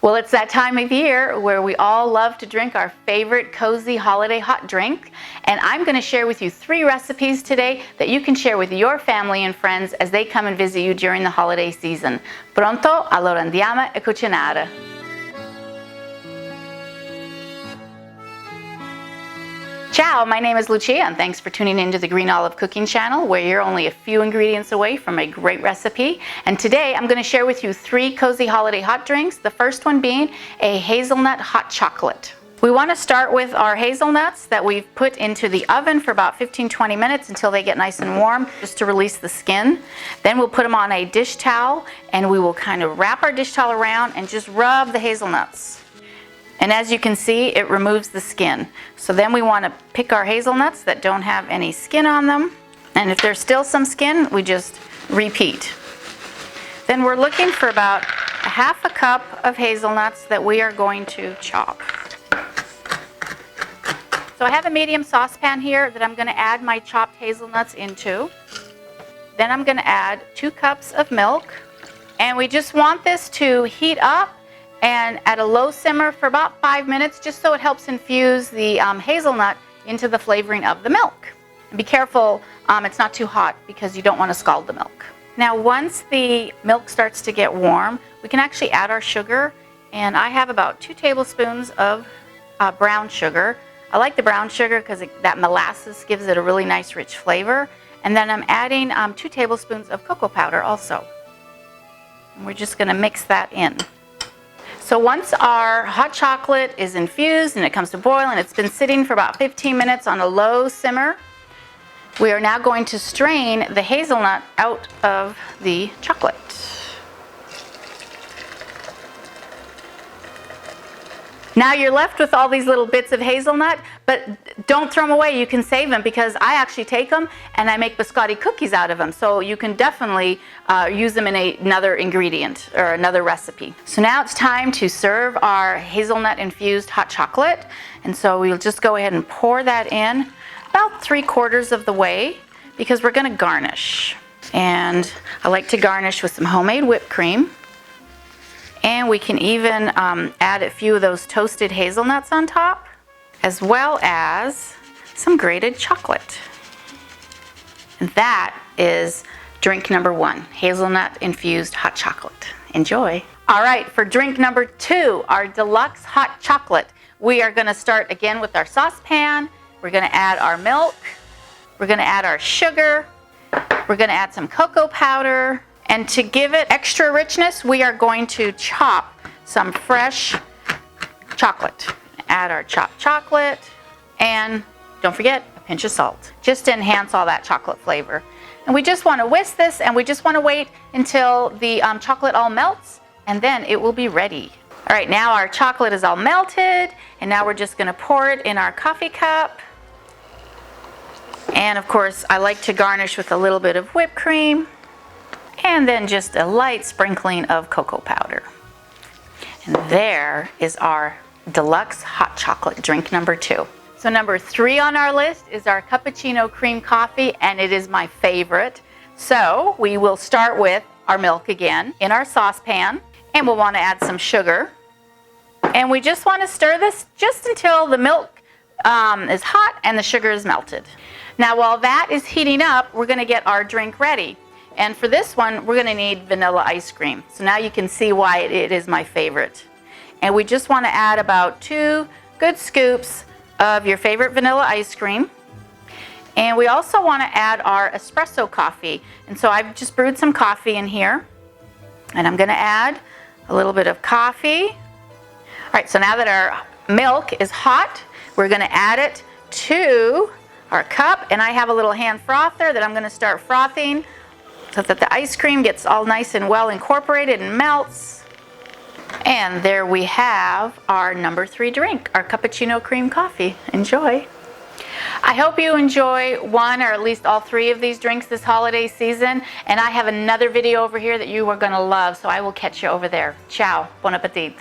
Well, it's that time of year where we all love to drink our favorite cozy holiday hot drink, and I'm going to share with you 3 recipes today that you can share with your family and friends as they come and visit you during the holiday season. Pronto? Allora andiamo a cucinare. Ciao, my name is Lucia and thanks for tuning into the GreenOlive cooking channel where you're only a few ingredients away from a great recipe. And today I'm going to share with you 3 cozy holiday hot drinks, the first one being a hazelnut hot chocolate. We want to start with our hazelnuts that we've put into the oven for about 15-20 minutes until they get nice and warm, just to release the skin. Then we'll put them on a dish towel and we will kind of wrap our dish towel around and just rub the hazelnuts. And as you can see, it removes the skin. So then we want to pick our hazelnuts that don't have any skin on them. And if there's still some skin, we just repeat. Then we're looking for about a half a cup of hazelnuts that we are going to chop. So I have a medium saucepan here that I'm going to add my chopped hazelnuts into. Then I'm going to add 2 cups of milk. And we just want this to heat up and at a low simmer for about 5 minutes, just so it helps infuse the hazelnut into the flavoring of the milk. And be careful, it's not too hot because you don't want to scald the milk. Now once the milk starts to get warm, we can actually add our sugar, and I have about 2 tablespoons of brown sugar. I like the brown sugar because that molasses gives it a really nice rich flavor. And then I'm adding 2 tablespoons of cocoa powder also. And we're just going to mix that in. So once our hot chocolate is infused and it comes to boil and it's been sitting for about 15 minutes on a low simmer, we are now going to strain the hazelnut out of the chocolate. Now you're left with all these little bits of hazelnut, but don't throw them away. You can save them because I actually take them and I make biscotti cookies out of them. So you can definitely use them in another ingredient or another recipe. So now it's time to serve our hazelnut infused hot chocolate. And so we'll just go ahead and pour that in about 3/4 of the way because we're going to garnish. And I like to garnish with some homemade whipped cream. And we can even add a few of those toasted hazelnuts on top, as well as some grated chocolate. And that is drink number 1, hazelnut infused hot chocolate. Enjoy. All right, for drink number 2, our deluxe hot chocolate, we are going to start again with our saucepan. We're going to add our milk. We're going to add our sugar. We're going to add some cocoa powder. And to give it extra richness, we are going to chop some fresh chocolate. Add our chopped chocolate, and don't forget a pinch of salt, just to enhance all that chocolate flavor. And we just want to whisk this, and we just want to wait until the chocolate all melts, and then it will be ready. All right, now our chocolate is all melted, and now we're just going to pour it in our coffee cup. And of course, I like to garnish with a little bit of whipped cream. And then just a light sprinkling of cocoa powder. And there is our deluxe hot chocolate drink number 2. So number 3 on our list is our cappuccino cream coffee, and it is my favorite. So we will start with our milk again in our saucepan, and we'll want to add some sugar. And we just want to stir this just until the milk is hot and the sugar is melted. Now while that is heating up, we're going to get our drink ready. And for this one, we're going to need vanilla ice cream. So now you can see why it is my favorite. And we just want to add about 2 good scoops of your favorite vanilla ice cream. And we also want to add our espresso coffee. And so I've just brewed some coffee in here. And I'm going to add a little bit of coffee. All right, so now that our milk is hot, we're going to add it to our cup. And I have a little hand frother that I'm going to start frothing, so that the ice cream gets all nice and well incorporated and melts. And there we have our number 3 drink, our cappuccino cream coffee. Enjoy. I hope you enjoy one or at least all 3 of these drinks this holiday season. And I have another video over here that you are going to love, so I will catch you over there. Ciao. Buon appetit.